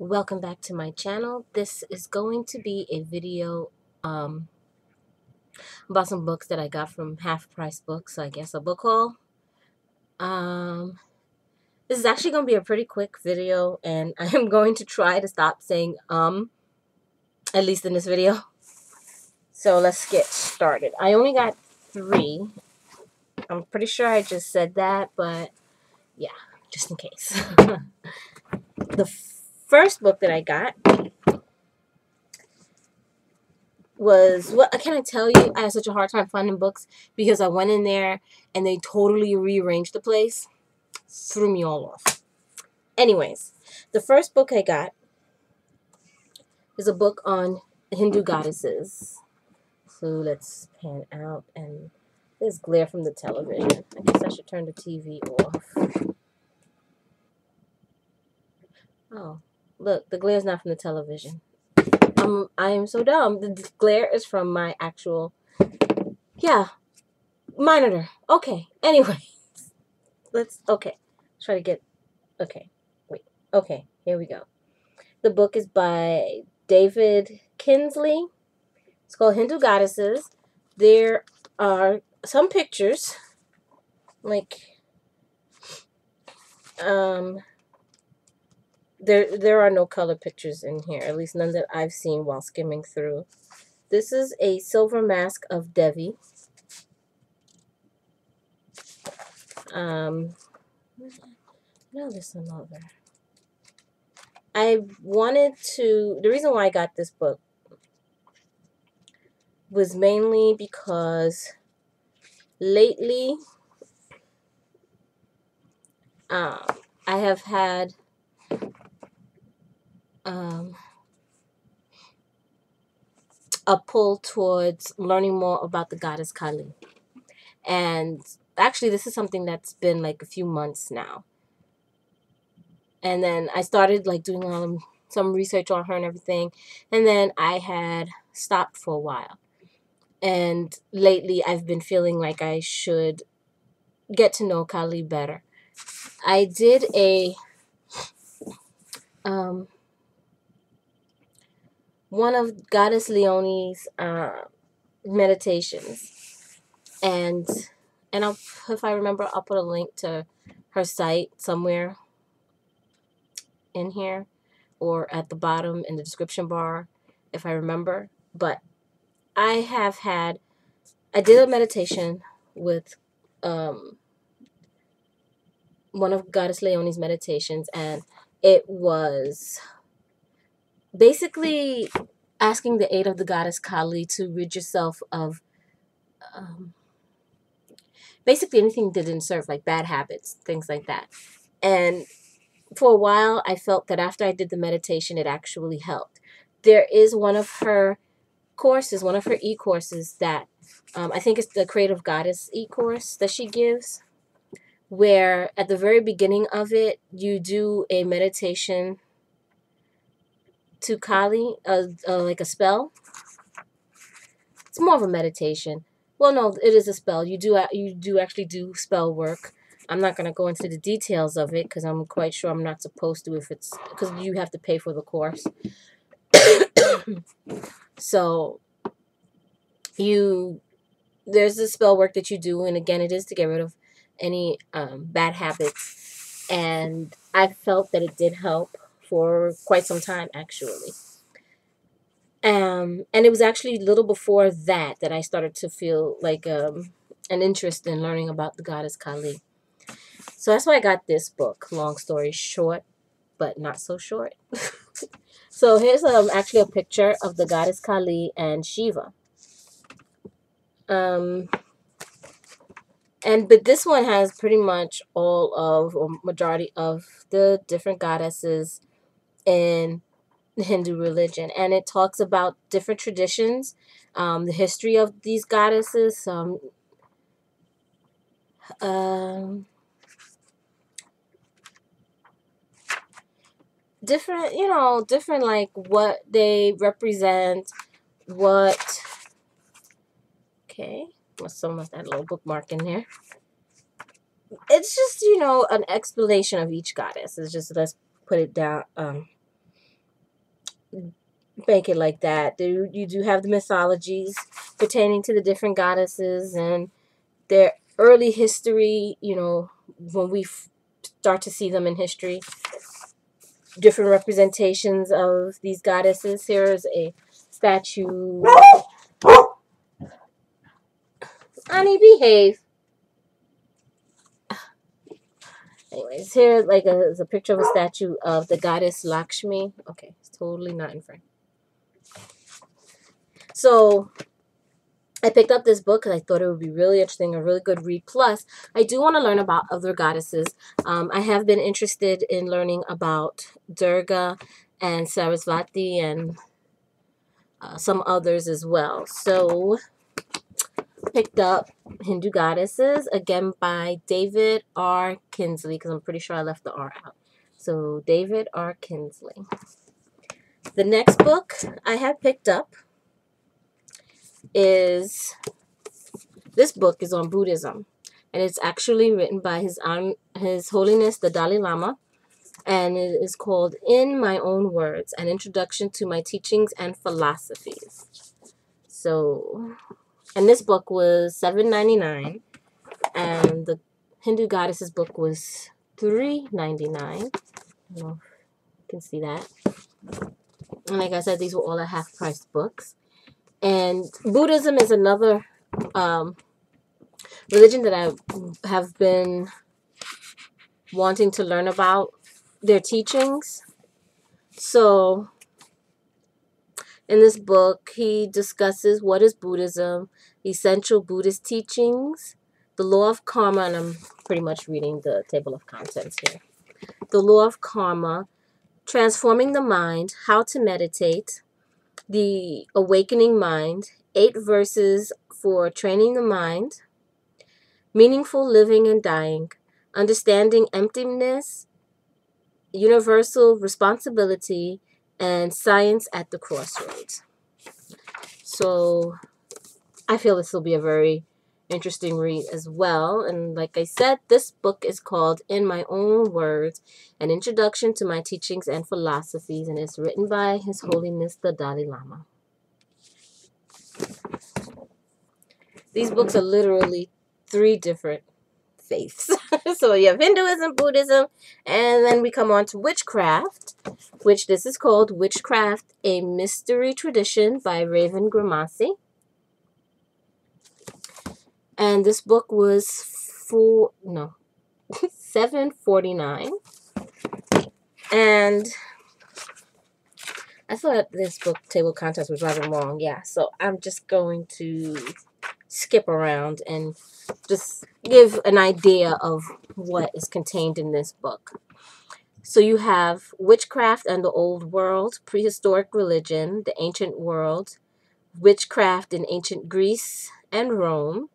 Welcome back to my channel. This is going to be a video about some books that I got from Half Price Books, so I guess a book haul. This is actually going to be a pretty quick video, and I am going to try to stop saying at least in this video. So let's get started. I only got 3. I'm pretty sure I just said that, but yeah, just in case. The first book that I got was, what can I tell you? I had such a hard time finding books because I went in there and they totally rearranged the place. Threw me all off. Anyways, the first book I got is a book on Hindu goddesses. So let's pan out, and there's glare from the television. I guess I should turn the TV off. Oh, look, the glare's not from the television. I am so dumb. The glare is from my actual, monitor. Okay, anyway. Okay. Try to get, okay, wait. Okay, here we go. The book is by David Kinsley. It's called Hindu Goddesses. There are some pictures, like, there are no color pictures in here, at least none that I've seen while skimming through. This is a silver mask of Devi. No, there's another. The reason why I got this book was mainly because lately I have had a pull towards learning more about the goddess Kali. And actually, this is something that's been like a few months now. And then I started like doing some research on her and everything. And then I had stopped for a while. And lately, I've been feeling like I should get to know Kali better. I did one of Goddess Leonie's meditations, and if I remember, I'll put a link to her site somewhere in here or at the bottom in the description bar if I remember. But I did a meditation with one of Goddess Leonie's meditations, and it was basically asking the aid of the goddess Kali to rid yourself of basically anything that didn't serve, like bad habits, things like that. And for a while, I felt that after I did the meditation, it actually helped. There is one of her courses, one of her e-courses that I think it's the Creative Goddess e-course that she gives, where at the very beginning of it, you do a meditation to Kali, like a spell. It's more of a meditation. Well, no, it is a spell. You do actually do spell work. I'm not going to go into the details of it because I'm quite sure I'm not supposed to, because you have to pay for the course. So there's the spell work that you do, and again, it is to get rid of any bad habits. And I felt that it did help for quite some time, actually. And it was actually a little before that I started to feel like an interest in learning about the goddess Kali. So that's why I got this book. Long story short, but not so short. So here's actually a picture of the goddess Kali and Shiva. But this one has pretty much all of, or majority of, the different goddesses in the Hindu religion, and it talks about different traditions, the history of these goddesses, different like what they represent, okay, someone must add a little bookmark in there. It's just, an explanation of each goddess. It's just, let's put it down, make it like that. You do have the mythologies pertaining to the different goddesses and their early history, you know, when we start to see them in history, different representations of these goddesses. Here's a statue. Honey, behave. Anyways, here like is a picture of a statue of the goddess Lakshmi. Okay, it's totally not in frame. So I picked up this book because I thought it would be really interesting, a really good read. Plus, I do want to learn about other goddesses. I have been interested in learning about Durga and Sarasvati and some others as well. So, picked up Hindu Goddesses, again by David R. Kinsley, because I'm pretty sure I left the R out. So, David R. Kinsley. The next book I have picked up is... This book is on Buddhism, and it's actually written by His Holiness the Dalai Lama, and it is called In My Own Words, An Introduction to My Teachings and Philosophies. So, and this book was $7.99, and the Hindu Goddesses book was $3.99. I don't know if you can see that. And like I said, these were all at half-price books. And Buddhism is another religion that I have been wanting to learn about their teachings. So, in this book, he discusses what is Buddhism, essential Buddhist teachings, the law of karma, and I'm pretty much reading the table of contents here. The law of karma, transforming the mind, how to meditate, the awakening mind, 8 verses for training the mind, meaningful living and dying, understanding emptiness, universal responsibility, and science at the crossroads. So I feel this will be a very interesting read as well. And like I said, this book is called In My Own Words, An Introduction to My Teachings and Philosophies, and it's written by His Holiness the Dalai Lama. These books are literally 3 different faiths. So you have Hinduism, Buddhism, and then we come on to witchcraft, which this is called Witchcraft, a Mystery Tradition by Raven Grimassi. And this book was $7.49. And I thought this book table of contents was rather long. Yeah, so I'm just going to skip around and just give an idea of what is contained in this book. So you have Witchcraft and the Old World, Prehistoric Religion, the Ancient World, Witchcraft in Ancient Greece and Rome,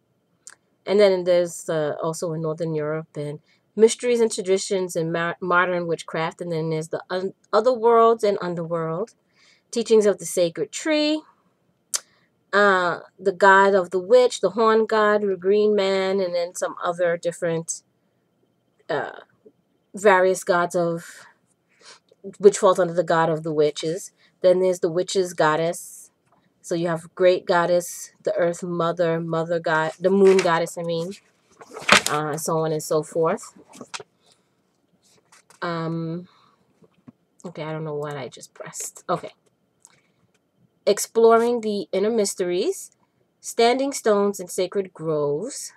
and then there's also in Northern Europe, and Mysteries and Traditions in Modern Witchcraft, and then there's the Other Worlds and Underworld, Teachings of the Sacred Tree, the God of the Witch, the Horn God, the Green Man, and then some other different various gods of which falls under the God of the Witches. Then there's the Witches Goddess. So you have Great Goddess, the Earth Mother, Mother God, the Moon Goddess, so on and so forth. Okay, I don't know what I just pressed. Okay. Exploring the Inner Mysteries, Standing Stones in Sacred Groves,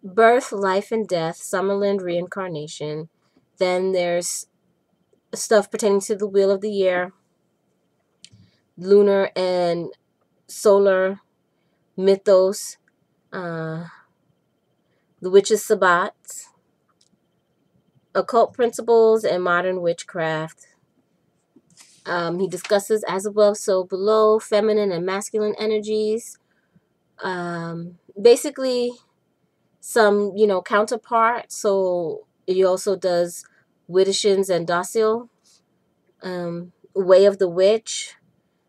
Birth, Life, and Death, Summerland Reincarnation. Then there's stuff pertaining to the Wheel of the Year, Lunar and Solar Mythos, the Witches' Sabbat, Occult Principles and Modern Witchcraft. He discusses as above, so below, feminine and masculine energies. Basically, some, counterpart. So he also does Widdershins and Docile. Way of the Witch.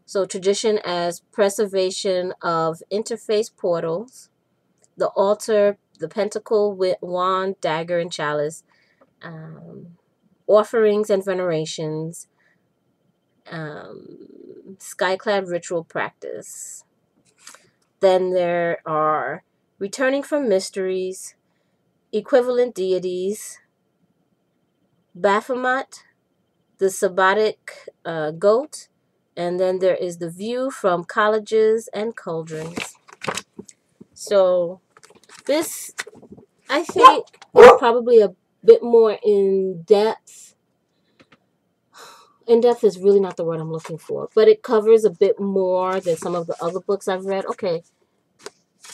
So tradition as preservation of interface portals. The altar, the pentacle, wand, dagger, and chalice. Offerings and venerations. Skyclad Ritual Practice. Then there are Returning from Mysteries, Equivalent Deities, Baphomet, the Sabbatic Goat, and then there is The View from Colleges and Cauldrons. So this, I think, is probably a bit more in depth. In depth is really not the word I'm looking for, but it covers a bit more than some of the other books I've read. Okay,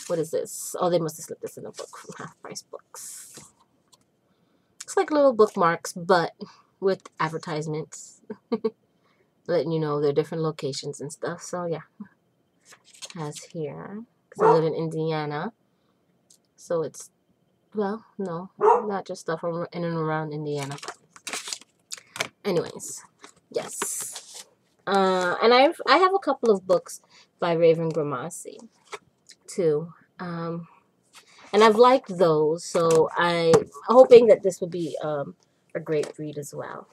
what is this? Oh, they must have slipped this in a book from Half Price Books. It's like little bookmarks, but with advertisements. Letting you know their different locations and stuff. So, yeah. Has here. Because I live in Indiana. So, it's, well, no. Not just stuff in and around Indiana. But anyways. Yes. And I have a couple of books by Raven Grimassi, too. And I've liked those, so I'm hoping that this will be a great read as well.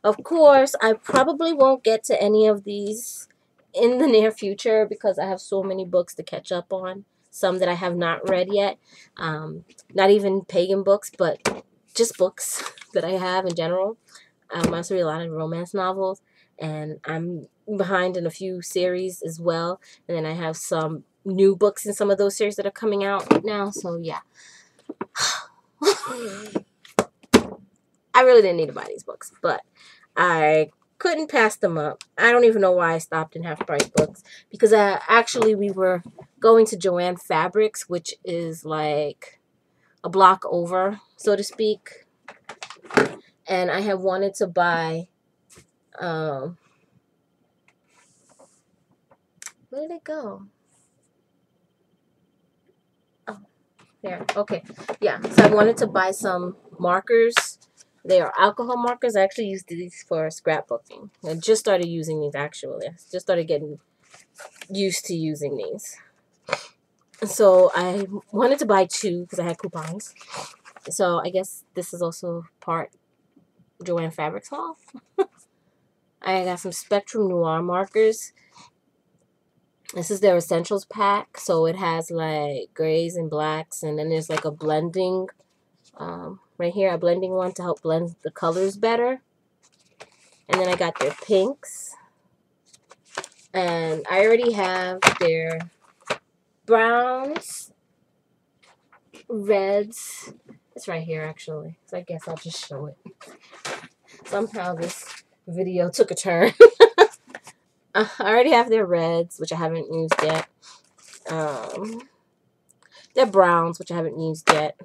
Of course, I probably won't get to any of these in the near future because I have so many books to catch up on. Some that I have not read yet. Not even pagan books, but just books that I have in general. I also read a lot of romance novels, and I'm behind in a few series as well. And then I have some new books in some of those series that are coming out now. So, yeah. I really didn't need to buy these books, but I couldn't pass them up. I don't even know why I stopped in Half Price Books, because actually we were going to Joanne Fabrics, which is like a block over, so to speak. And I have wanted to buy, where did it go? Oh, there. Okay. Yeah, so I wanted to buy some markers. They are alcohol markers. I actually used these for scrapbooking. I just started using these, actually. I just started getting used to using these. So I wanted to buy 2 because I had coupons. So I guess this is also part Joanne Fabrics haul. I got some Spectrum Noir markers. This is their Essentials pack. So it has like grays and blacks. And then there's like a blending, right here, a blending one to help blend the colors better. And then I got their pinks. And I already have their browns, reds. It's right here, actually. So I guess I'll just show it. Somehow this video took a turn. I already have their reds, which I haven't used yet. Their browns, which I haven't used yet.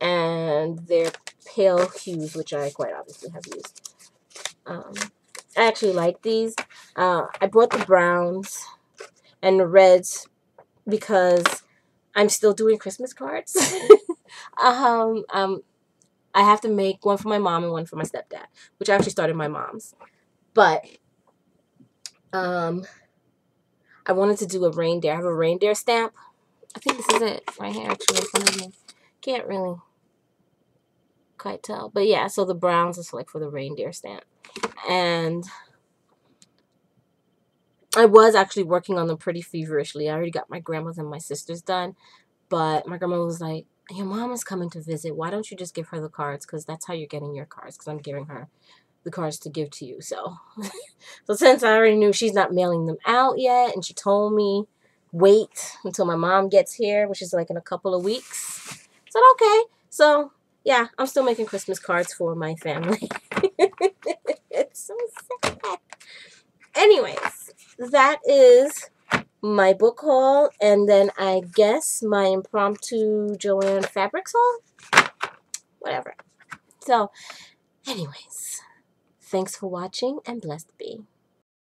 And their pale hues, which I quite obviously have used. I actually like these. I bought the browns and the reds because I'm still doing Christmas cards. I have to make one for my mom and one for my stepdad, which I actually started my mom's. But I wanted to do a reindeer. I have a reindeer stamp. I think this is it right here, actually, in front of me. Can't really quite tell. But yeah, so the browns is like for the reindeer stamp. And I was actually working on them pretty feverishly. I already got my grandma's and my sister's done. But my grandma was like, your mom is coming to visit. Why don't you just give her the cards? Because that's how you're getting your cards. Because I'm giving her the cards to give to you. So, so since I already knew she's not mailing them out yet, and she told me wait until my mom gets here, which is like in a couple of weeks. I said, okay. So, yeah, I'm still making Christmas cards for my family. It's so sad. Anyways, that is my book haul, and then I guess my impromptu Joanne Fabrics haul? Whatever. So, anyways, thanks for watching, and blessed be.